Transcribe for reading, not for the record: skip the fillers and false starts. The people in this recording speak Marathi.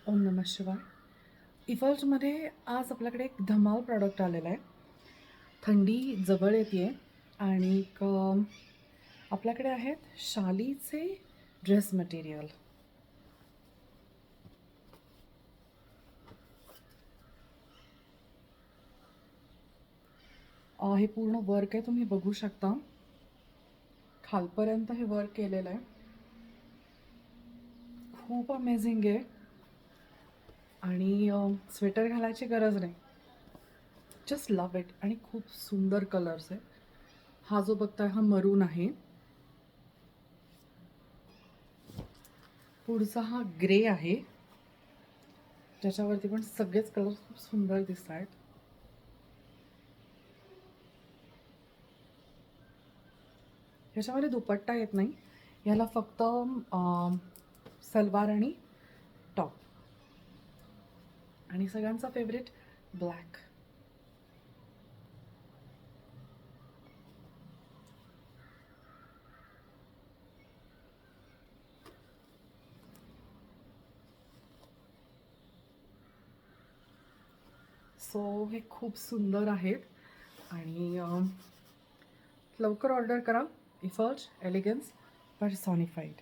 ओम नमः शिवाय. इफल्टमध्ये आज आपल्याकडे एक धमाल प्रॉडक्ट आलेला आहे. थंडी जवळ येते आहे आणि आपल्याकडे आहेत शालीचे ड्रेस मटेरियल. हे पूर्ण वर्क आहे, तुम्ही बघू शकता. खालपर्यंत हे वर्क केलेलं आहे. खूप अमेझिंग आहे आणि स्वेटर घालायची गरज नाही. Just love it. आणि खूप सुंदर कलर्स आहे. हा जो बघताय हा मरून आहे. पुढचा हा ग्रे आहे, ज्याच्यावरती पण सगळेच कलर खूप सुंदर दिसत आहेत. ह्याच्यामध्ये दुपट्टा येत नाही, ह्याला फक्त सलवार आणि टॉप. आणि सगळ्यांचा फेवरेट ब्लॅक. सो हे खूप सुंदर आहेत आणि लवकर ऑर्डर करा. इफल्ट एलिगन्स पर्सॉनिफाईड.